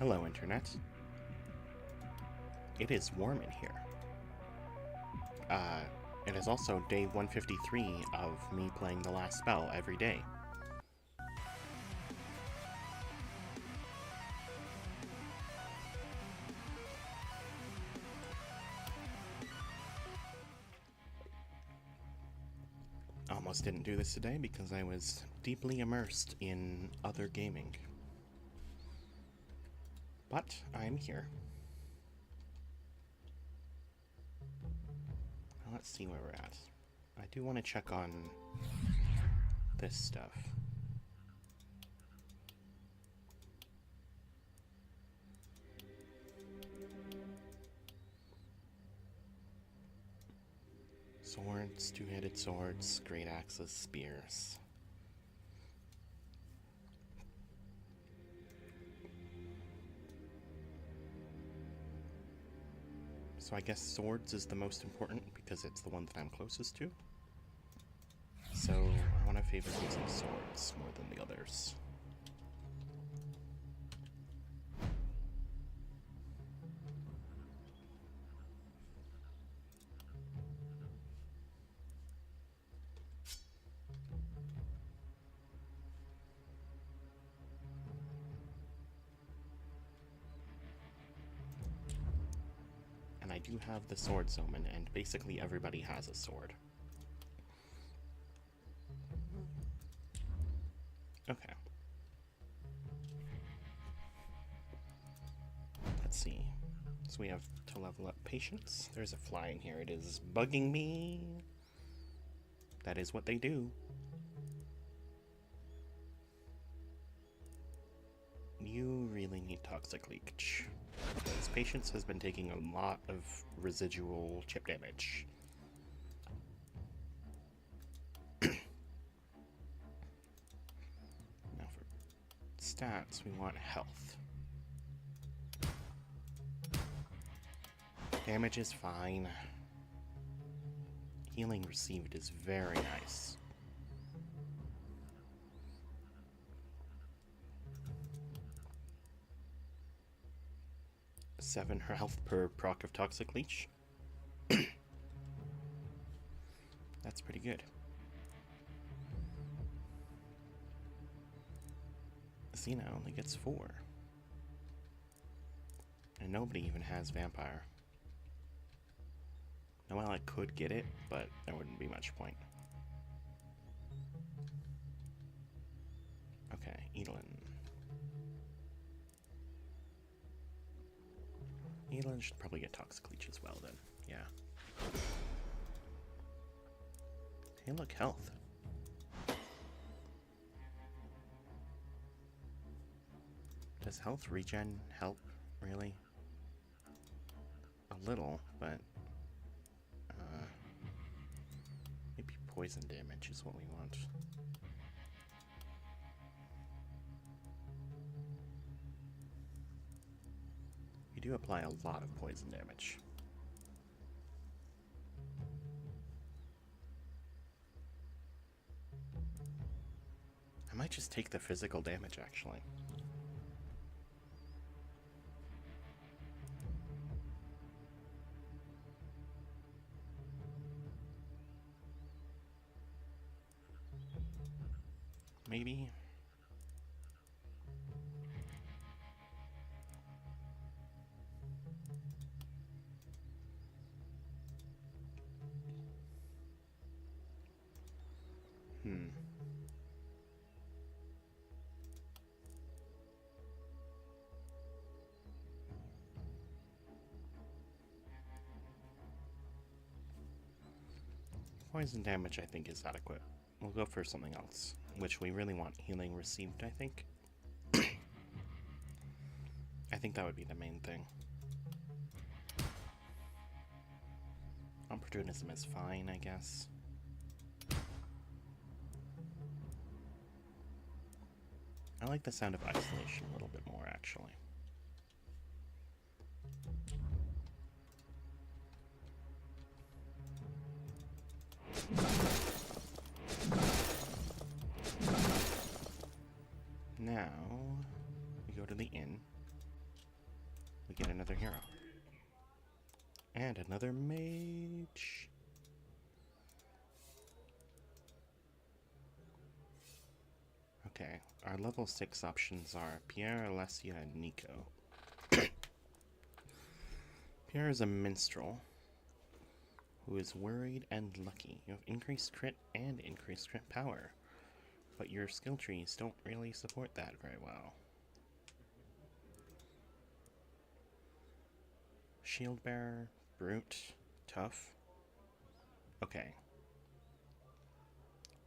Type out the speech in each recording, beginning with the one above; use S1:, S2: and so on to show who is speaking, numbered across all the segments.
S1: Hello, Internet. It is warm in here. It is also day 153 of me playing the last spell every day. Almost didn't do this today because I was deeply immersed in other gaming. But I'm here. Now let's see where we're at. I do want to check on this stuff. Swords, two-handed swords, great axes, spears. So I guess swords is the most important because it's the one that I'm closest to. So I want to favor using swords more than the others. I do have the sword summon, and basically everybody has a sword. Okay. Let's see. So we have to level up patience. There's a fly in here. It is bugging me. That is what they do. You really need toxic leech. Because patience has been taking a lot of residual chip damage. Now for stats, we want health. Damage is fine. Healing received is very nice. Seven health per proc of Toxic Leech. That's pretty good. Xena only gets 4. And nobody even has Vampire. Now, well, I could get it, but there wouldn't be much point. Okay, Edelin. Edelin should probably get Toxic Leech as well, then. Yeah. Hey, look, health. Does health regen help, really? A little, but... maybe poison damage is what we want. Do apply a lot of poison damage. I might just take the physical damage, actually. Maybe. Poison damage, I think, is adequate. We'll go for something else, which we really want healing received, I think. I think that would be the main thing. Opportunism is fine, I guess. I like the sound of isolation a little bit more, actually. Now, we go to the inn. we get another hero. And another mage. Okay, our level 6 options are Pierre, Alessia, and Nico. Pierre is a minstrel who is worried and lucky. You have increased crit and increased crit power, but your skill trees don't really support that very well. Shield bearer, brute, tough. Okay.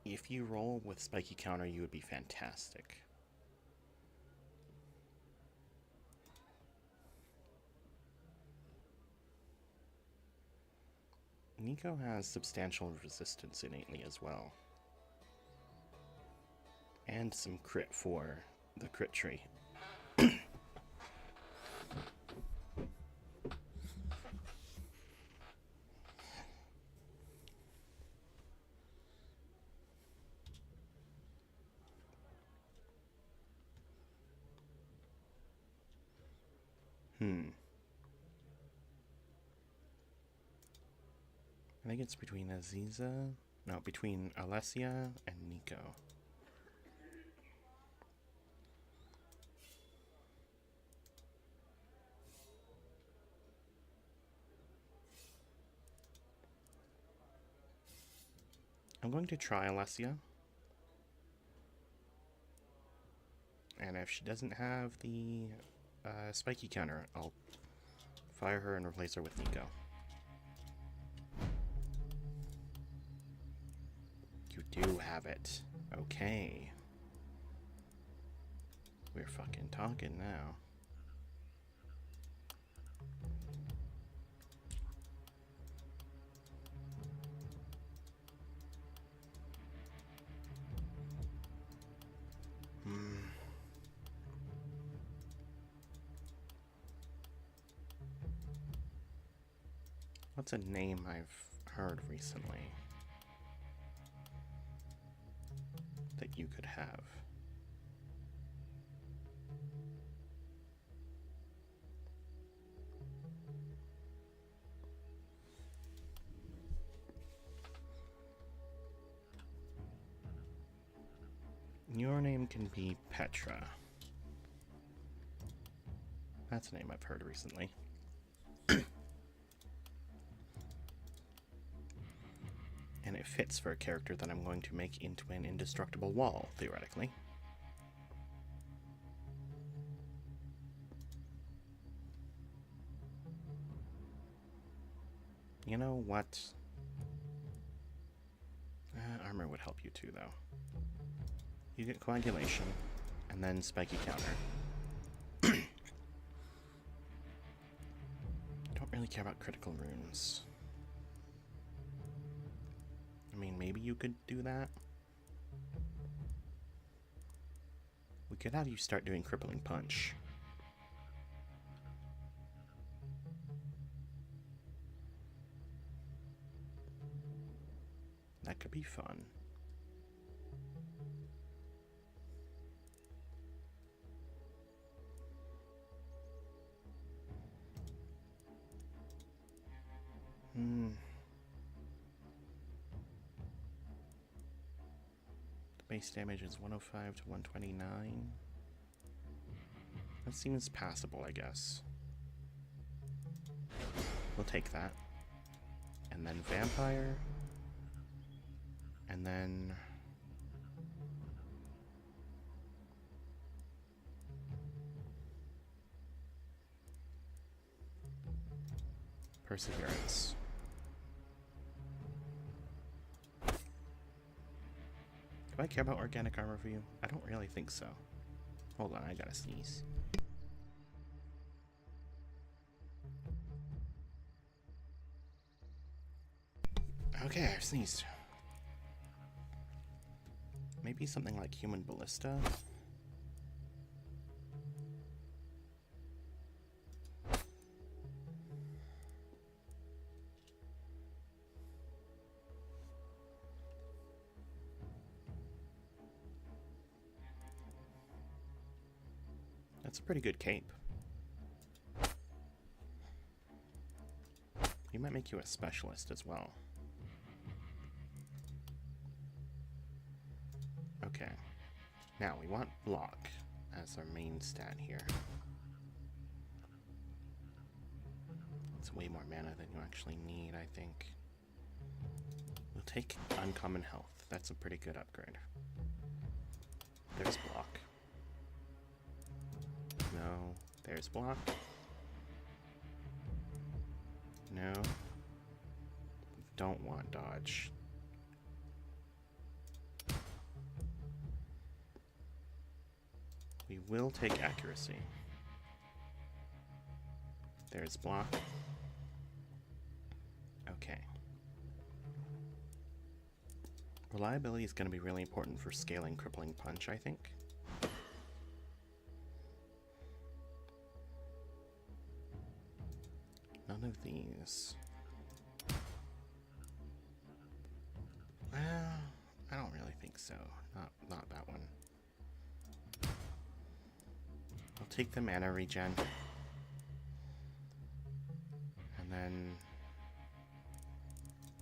S1: If you roll with spiky counter, you would be fantastic. Nico has substantial resistance innately as well. And some crit for the crit tree. I think it's between between Alessia and Nico. I'm going to try Alessia. And if she doesn't have the spiky counter, I'll fire her and replace her with Nico. You do have it. Okay. We're fucking talking now. What's a name I've heard recently that you could have? Your name can be Petra. That's a name I've heard recently. And it fits for a character that I'm going to make into an indestructible wall, theoretically. You know what? Armor would help you too, though. You get coagulation, and then spiky counter. Don't really care about critical runes. I mean, maybe you could do that. We could have you start doing crippling punch. That could be fun. Base damage is 105 to 129. That seems passable, I guess. We'll take that. And then vampire. And then... perseverance. Do I care about organic armor for you? I don't really think so. Hold on, I gotta sneeze. Okay, I've sneezed. Maybe something like human ballista? That's a pretty good cape. We might make you a specialist as well. Okay. Now we want block as our main stat here. It's way more mana than you actually need, I think. We'll take uncommon health. That's a pretty good upgrade. There's block. No. There's block. No. We don't want dodge. We will take accuracy. There's block. Okay. Reliability is going to be really important for scaling Crippling Punch, I think. None of these. Well, I don't really think so. Not that one. I'll take the mana regen. And then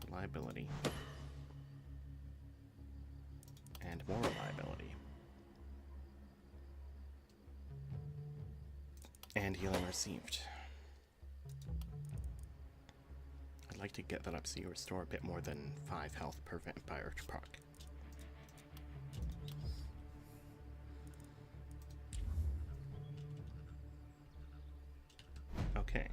S1: reliability. And more reliability. And healing received. I'd like to get that up so you restore a bit more than 5 health per vampire proc. Okay.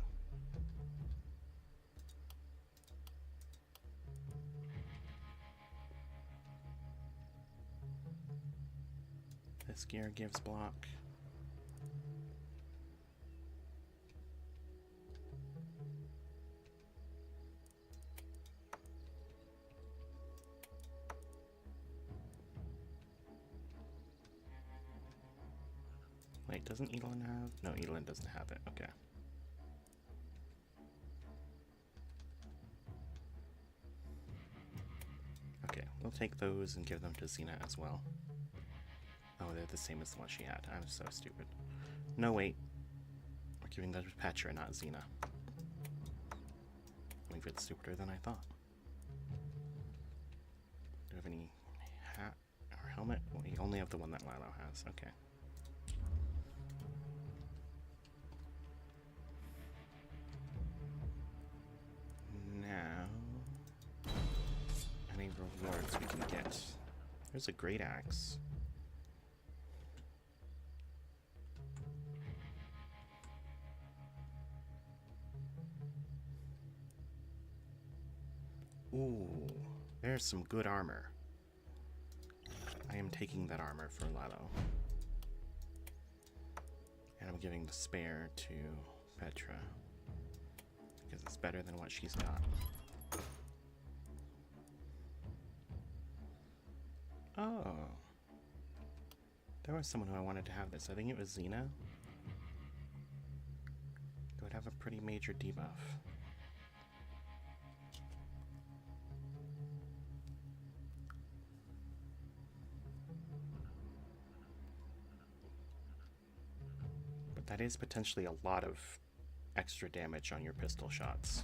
S1: This gear gives block. Wait, doesn't Edelin have? No, Edelin doesn't have it. Okay. Okay, we'll take those and give them to Xena as well. Oh, they're the same as the one she had. I'm so stupid. No, wait. We're giving them to Petra, not Xena. I'm even stupider than I thought. Do you have any hat or helmet? Well, you only have the one that Lilo has. Okay. Now, any rewards we can get. There's a great axe. Ooh, there's some good armor. I am taking that armor for Lilo. And I'm giving the spare to Petra. Because it's better than what she's got. Oh. There was someone who I wanted to have this. I think it was Xena. It would have a pretty major debuff. But that is potentially a lot of extra damage on your pistol shots.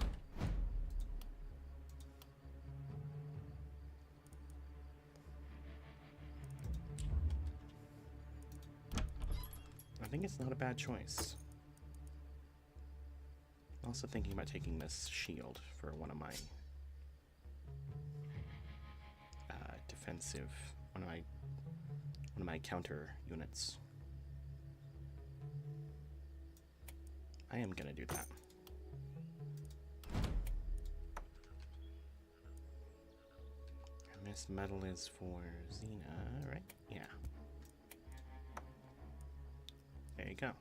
S1: I think it's not a bad choice. I'm also thinking about taking this shield for one of my defensive, one of my counter units. I am gonna do that. And this medal is for Xena, right? Yeah. There you go.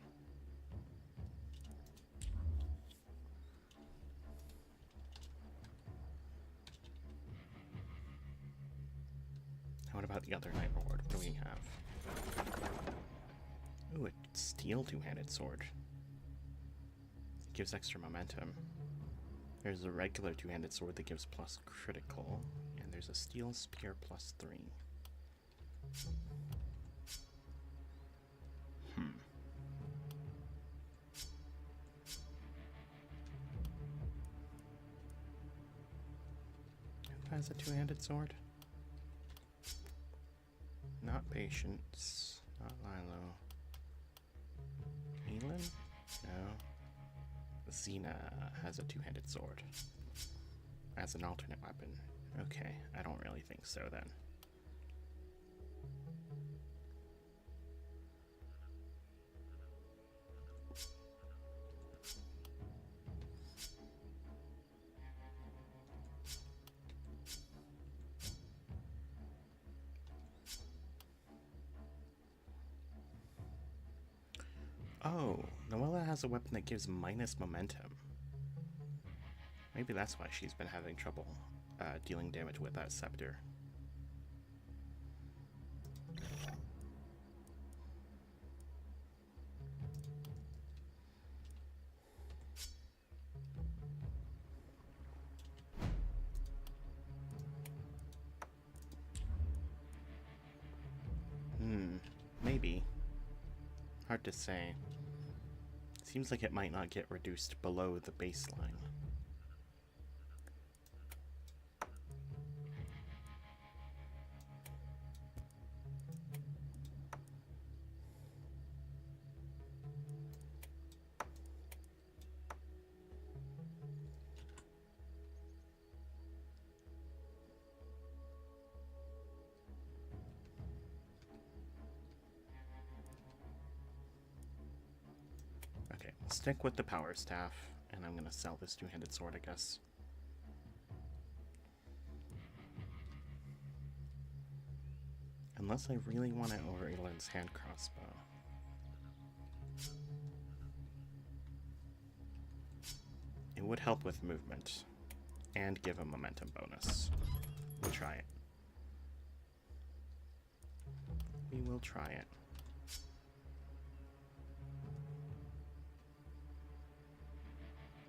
S1: What about the other night reward? What do we have? Ooh, a steel two-handed sword. Gives extra momentum. There's a regular two-handed sword that gives plus critical, and there's a steel spear plus 3. has a two-handed sword? Not Patience. Not Lilo. Elin? No. Xena has a two-handed sword. As an alternate weapon. Okay, I don't really think so then. Oh, Noella has a weapon that gives minus momentum. Maybe that's why she's been having trouble dealing damage with that scepter. Maybe. Hard to say. Seems like it might not get reduced below the baseline. Okay, we'll stick with the power staff, and I'm gonna sell this two-handed sword, I guess. Unless I really want it over Elin's hand crossbow. It would help with movement, and give a momentum bonus. We'll try it. We will try it.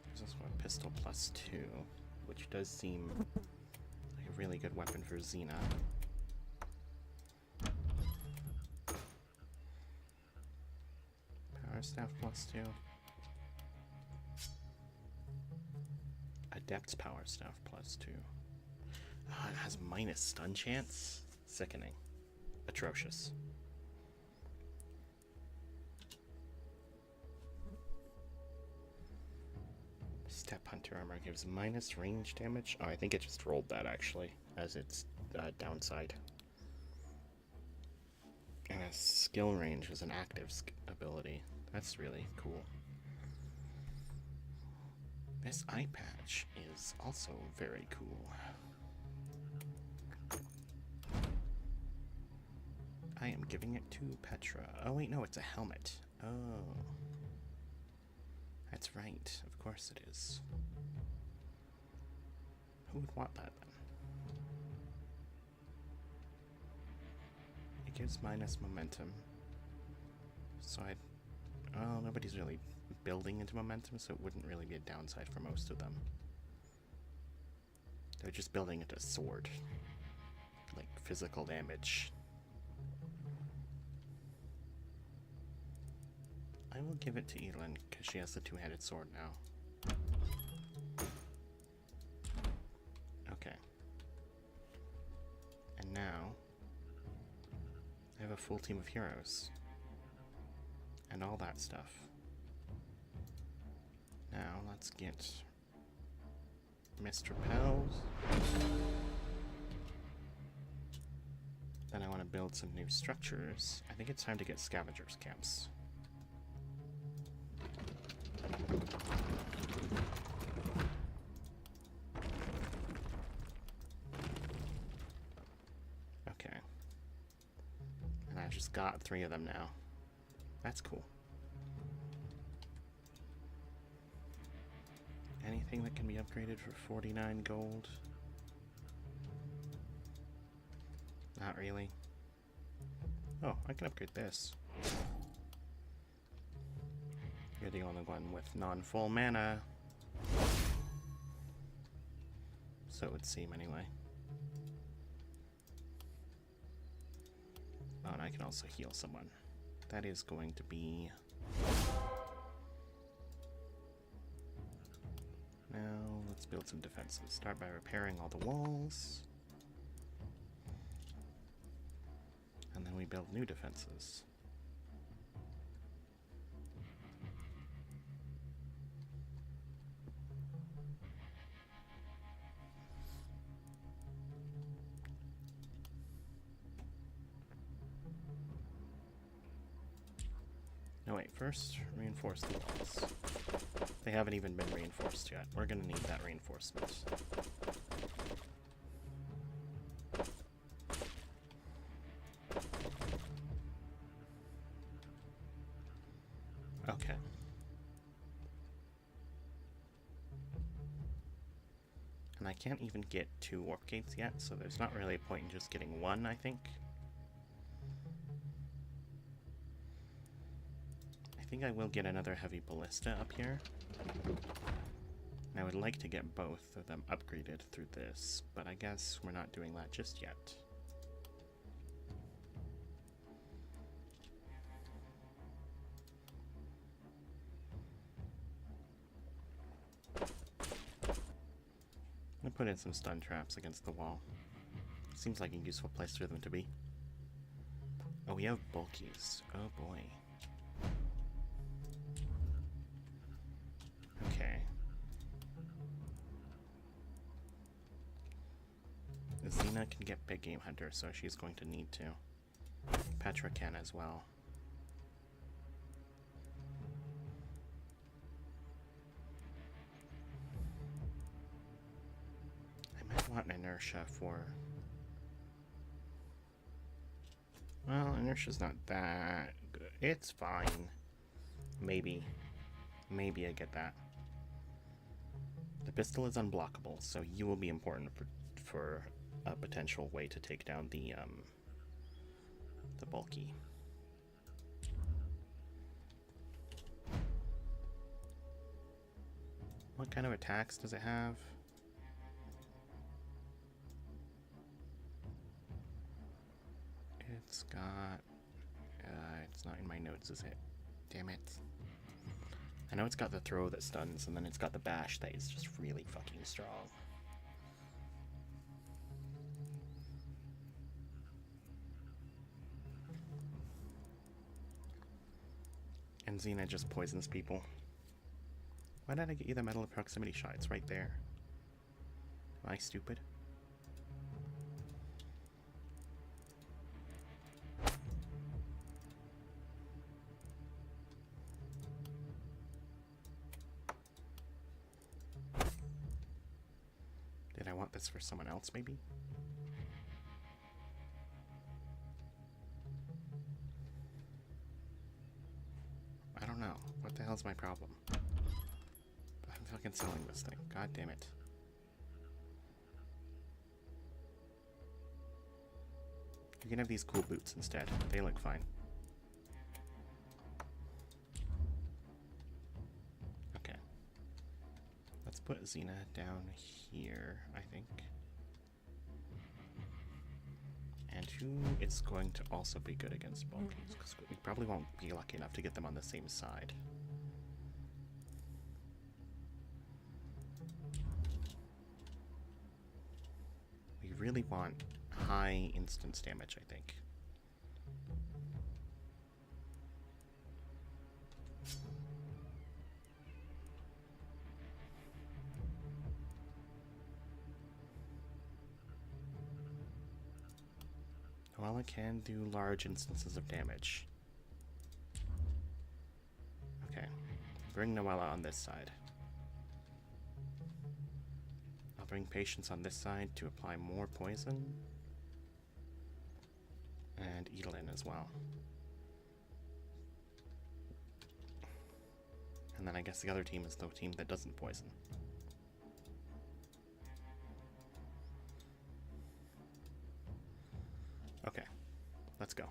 S1: There's also a pistol +2, which does seem like a really good weapon for Xena. Power staff +2. Adept's power staff +2. Oh, it has minus stun chance? Sickening. Atrocious. Step Hunter armor gives minus range damage. Oh, I think it just rolled that actually as its downside. And a skill range is an active ability. That's really cool. This eye patch is also very cool. I am giving it to Petra. Oh wait, no, it's a helmet. Oh. That's right, of course it is. Who would want that then? It gives minus momentum. So well, nobody's really building into momentum, so it wouldn't really be a downside for most of them. They're just building into sword. Like physical damage. I will give it to Elin because she has the two-handed sword now. Okay. And now I have a full team of heroes. And all that stuff. Now let's get Mr. Pels. Then I want to build some new structures. I think it's time to get scavengers camps. Okay. And I just got 3 of them now. That's cool. Anything that can be upgraded for 49 gold? Not really. Oh, I can upgrade this. You're the only one with non-full mana. So it would seem anyway. Oh, and I can also heal someone. That is going to be Now let's build some defenses. Start by repairing all the walls. And then we build new defenses. No, wait, first reinforce the walls. They haven't even been reinforced yet. We're gonna need that reinforcement. Okay. And I can't even get 2 warp gates yet, so there's not really a point in just getting 1, I think. I think I will get another heavy ballista up here. And I would like to get both of them upgraded through this, but I guess we're not doing that just yet. I'm gonna put in some stun traps against the wall. Seems like a useful place for them to be. Oh, we have bulkies. Oh boy. Okay. Xena can get Big Game Hunter, so she's going to need to. Petra can as well. I might want Inertia for... Well, Inertia's not that good. It's fine. Maybe. Maybe I get that. The pistol is unblockable, so you will be important for a potential way to take down the bulky. What kind of attacks does it have? It's got... it's not in my notes, is it? Damn it. I know it's got the throw that stuns, and then it's got the bash that is just really fucking strong. And Xena just poisons people. Why did I get you the metal of proximity shot? It's right there. Am I stupid? Did I want this for someone else, maybe? I don't know. What the hell's my problem? I'm fucking selling this thing. God damn it. You can have these cool boots instead. They look fine. Okay. Let's put Xena down here, I think. And who is going to also be good against bulkies? Because we probably won't be lucky enough to get them on the same side. We really want high instance damage, I think. Well, it can do large instances of damage. Okay. Bring Noella on this side. I'll bring Patience on this side to apply more poison. And Edelin as well. And then I guess the other team is the team that doesn't poison. Okay, let's go.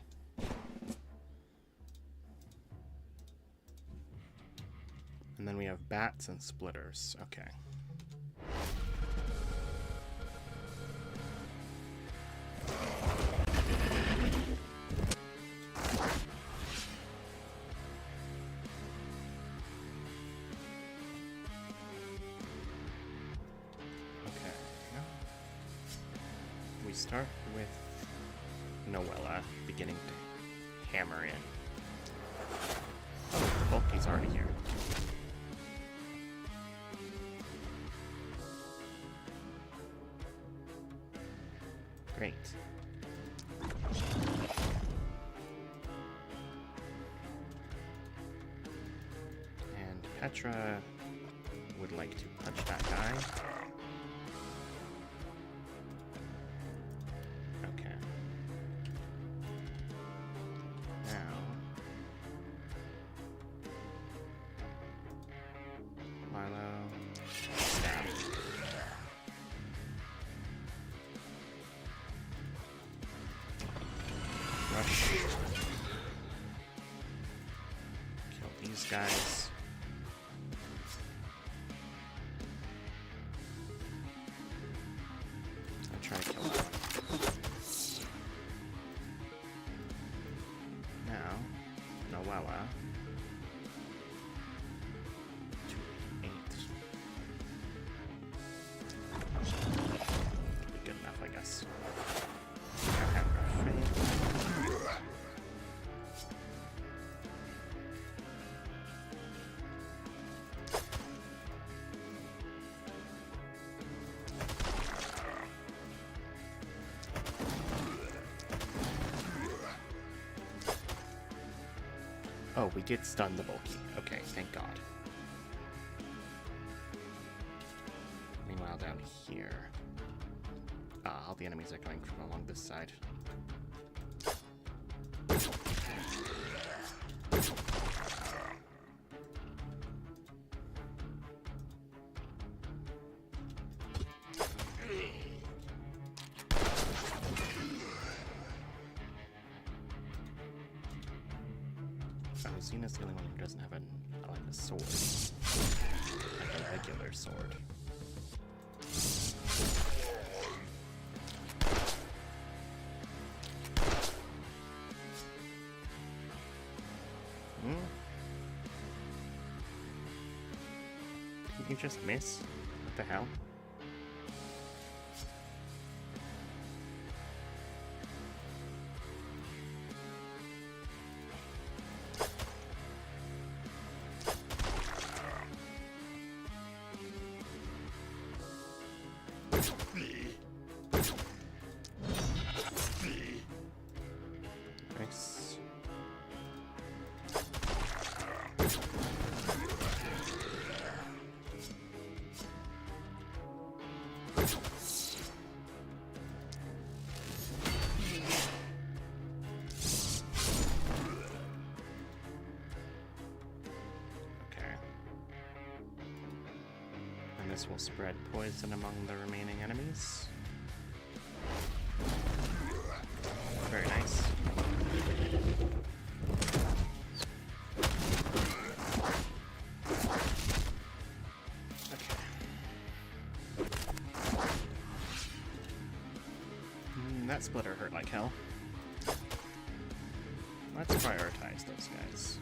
S1: And then we have bats and splitters. Okay. start with Noella beginning to hammer in. Oh, Bulky's already here. Great. And Petra would like to punch that guy. Okay. Now, Milo, stab. Rush. Kill these guys. I'll try to kill that one. Now, Noella. 2, 8. Be good enough, I guess. Oh, we did stun the Bulky. Okay, thank God. Meanwhile, down here... all the enemies are coming from along this side. Xena's the only one who doesn't have like a sword. Like a regular sword. Did you just miss? What the hell? Nice. Okay. And this will spread poison among the remaining enemies. Very nice. Okay. That splitter hurt like hell. Let's prioritize those guys.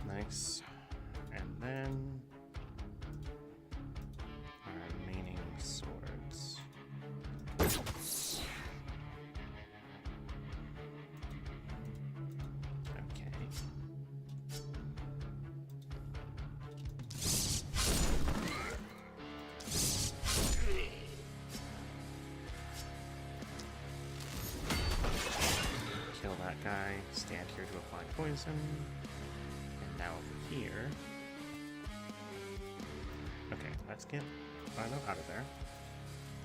S1: Nice. And then our remaining swords. Okay. Kill that guy, stand here to apply poison. Now over here. Okay, let's get Milo out of there.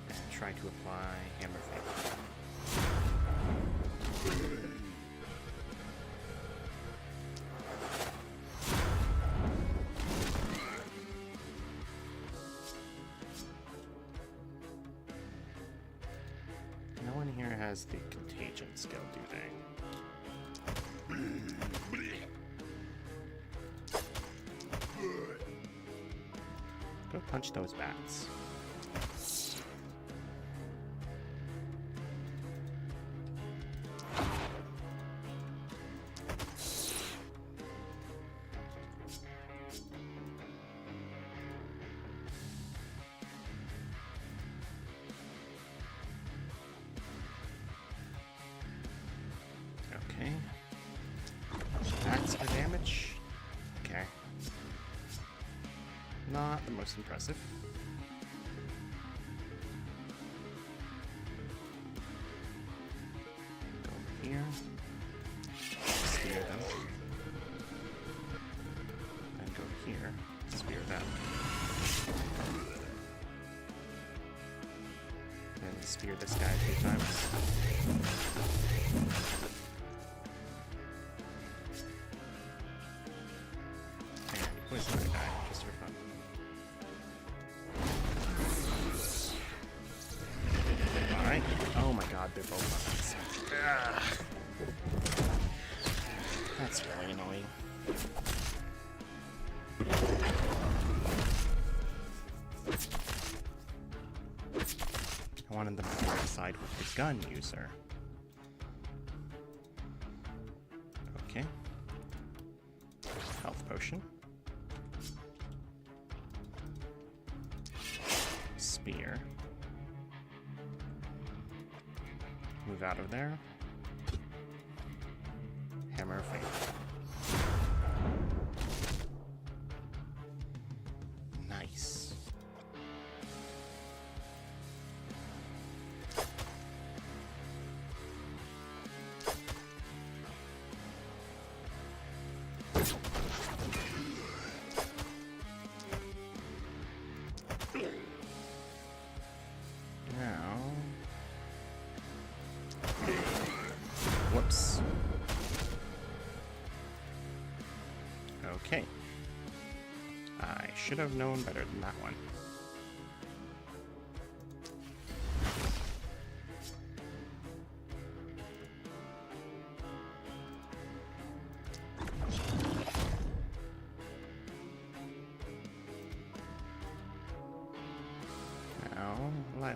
S1: And try to apply Hammer Fate. No one here has the Contagion skill, do they? Go punch those bats. Okay. That's the damage. Okay. Not the most impressive. Go over here. Spear them. Then go here. Spear them. And spear this guy 2 times. Poison that guy, just for fun. Alright. Oh my god, they're both weapons. That's really annoying. I wanted them to coincide with the gun user. Okay. Health potion. Spear. Move out of there. Hammer of Fate. Nice. Now, whoops. Okay. I should have known better than that one. Now, Lilo.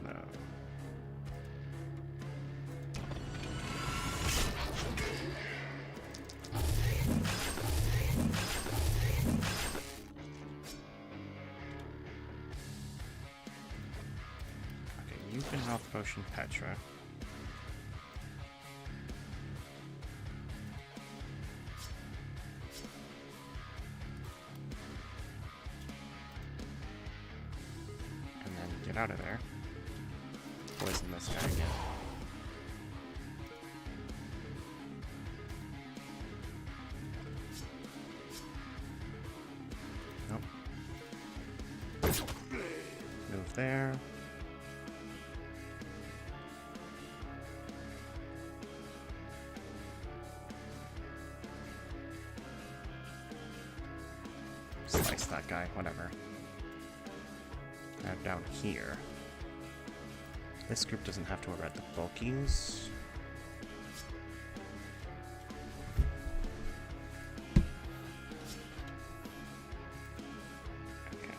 S1: Okay, you can health potion Petra. Get out of there. Poison this guy again. Nope. Move there. Slice that guy, whatever. Now down here. This group doesn't have to worry about the bulkies. Okay.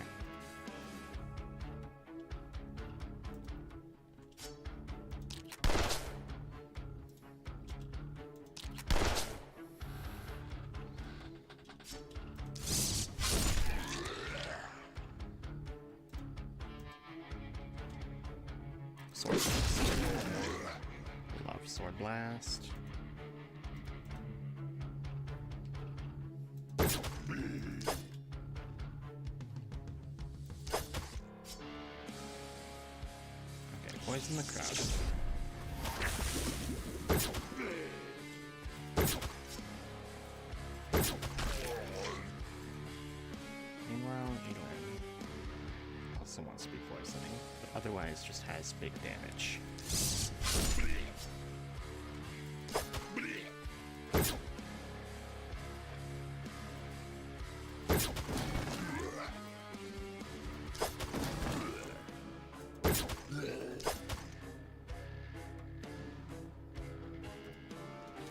S1: Sword Blast. Love Sword Blast. Okay, poison the crowd. Meanwhile, Adolin. I'll also wants to be poisoning, but otherwise just has big damage.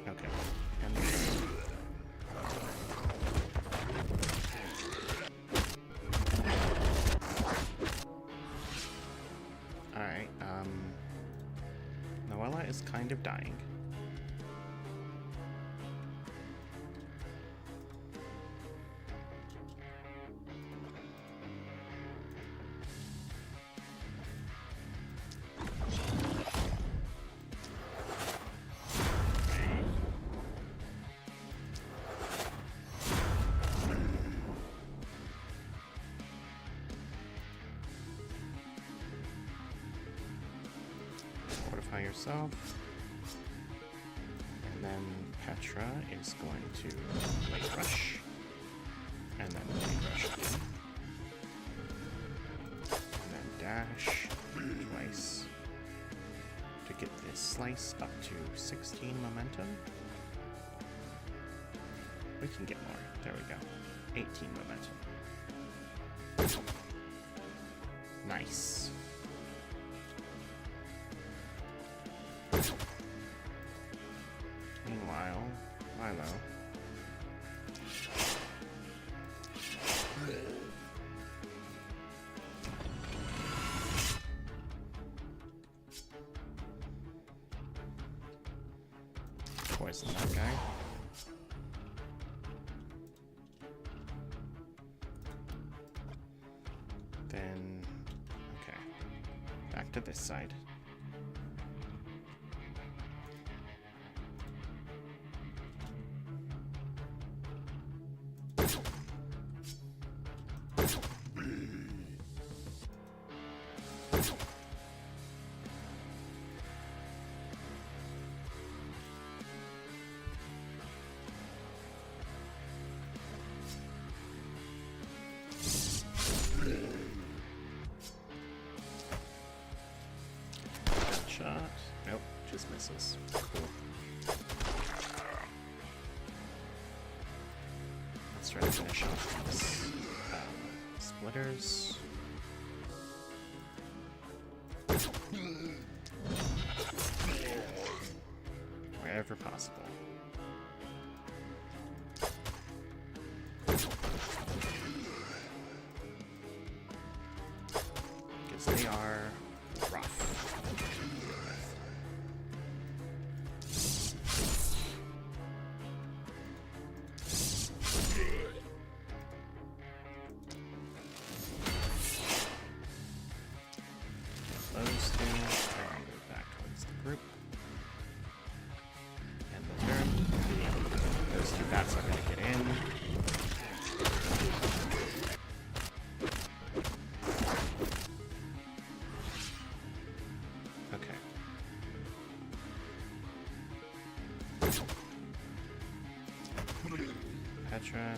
S1: Okay. And alright, Noella is kind of dying. Fortify yourself. And then Petra is going to Late Rush. And then Late Rush again. And then dash twice to get this slice up to 16 momentum. We can get more. There we go. 18 momentum. Nice. Meanwhile, Milo. Poison that guy. Then, okay, back to this side. Shot. Nope, just misses. Cool. Let's try to finish off these splitters. Wherever possible. Because they are rough. Those two are move back towards the group. And the turn. Those two bats are going to get in. Okay. Petra.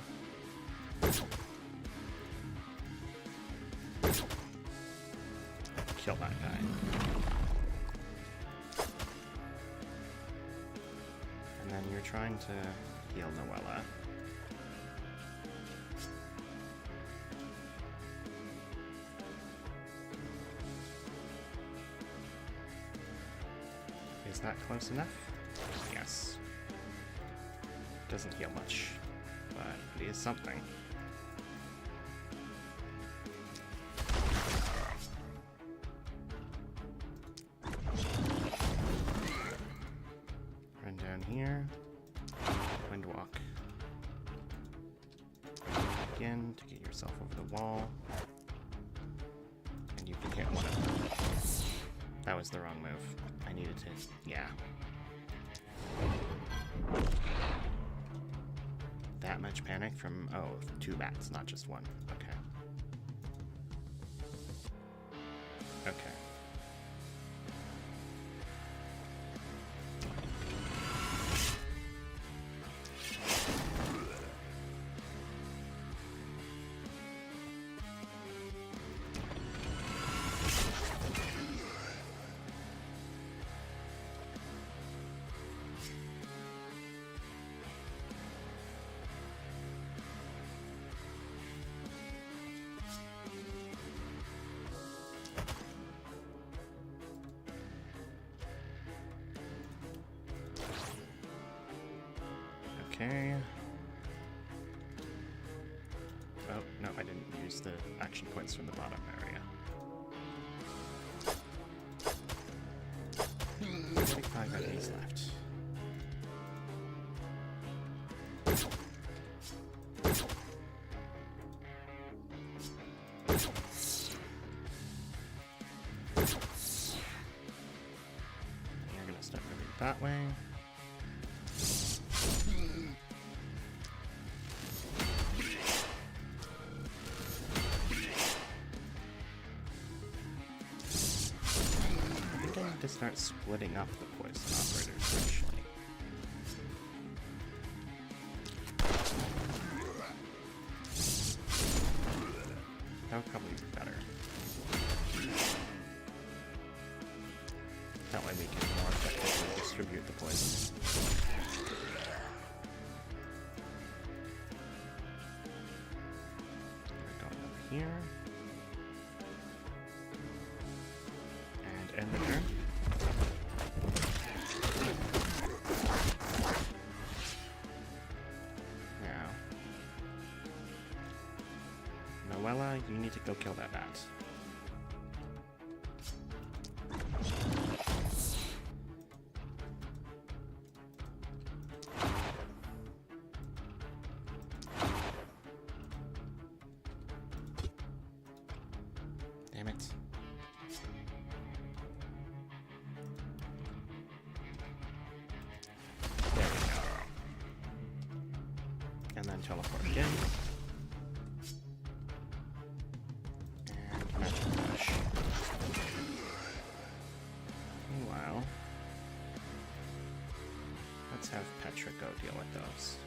S1: Kill that guy. And then you're trying to heal Noella. Is that close enough? Yes. Doesn't heal much, but it is something. Run down here. Wind walk. Again to get yourself over the wall. And you can hit one of them. That was the wrong move. I needed to, yeah. That much panic from, oh, 2 bats, not just one. Okay. Okay. Okay. Oh, no, I didn't use the action points from the bottom area. 45 enemies left. You're gonna start moving that way. To start splitting up the poison operators, actually. That would probably be better. That way we can more effectively distribute the poison. We're going up here. And end the turn. Noella, you need to go kill that bat. Damn it. There we go. And then teleport again. Meanwhile, let's have Petra go deal with those.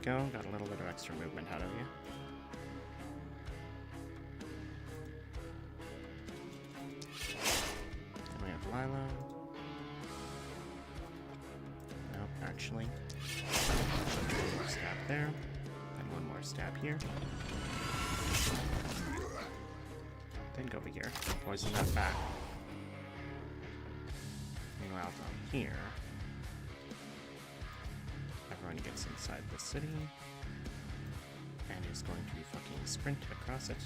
S1: Go. Got a little bit of extra movement out of you. And we have Lila. Nope, actually. One more stab there. And one more stab here. Then go over here. Poison that back. Meanwhile, down here. Everyone gets inside the city and is going to fucking sprint across it.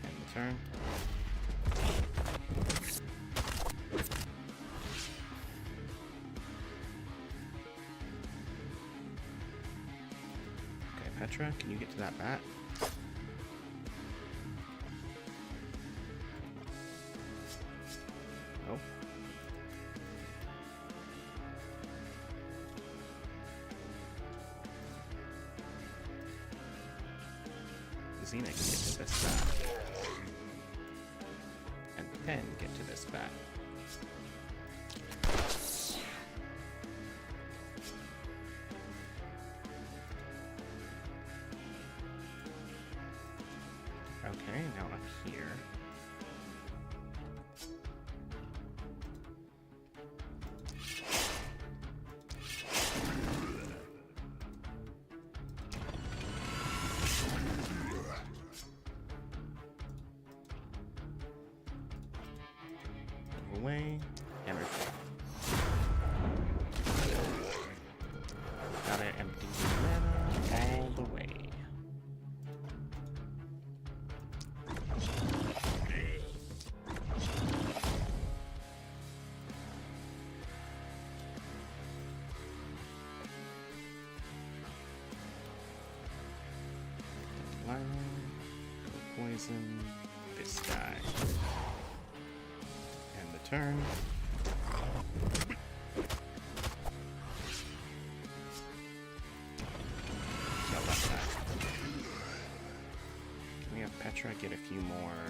S1: End the turn. Okay, Petra, can you get to that bat? Nope. Xena can get to this bat. And Pen get to this bat. Okay, now up here. Away and refill. Gotta empty mana all the way. Poison this guy. Turn. Kill that guy. Can we have Petra get a few more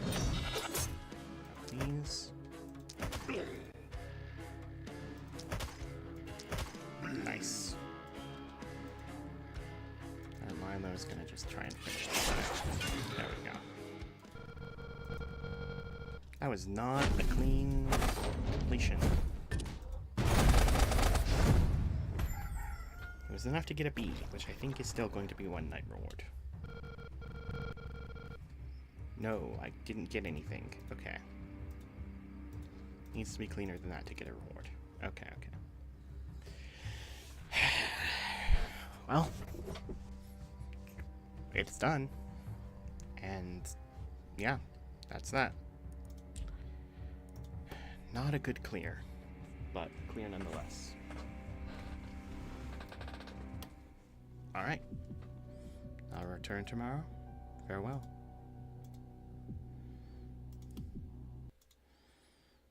S1: of these? Nice. Milo's gonna just try and finish this guy. There we go. That was not a clean completion. It was enough to get a B, which I think is still going to be one night reward. No, I didn't get anything. Okay. Needs to be cleaner than that to get a reward. Okay, okay. Well, it's done. And yeah, that's that. Not a good clear, but clear nonetheless. Alright. I'll return tomorrow. Farewell.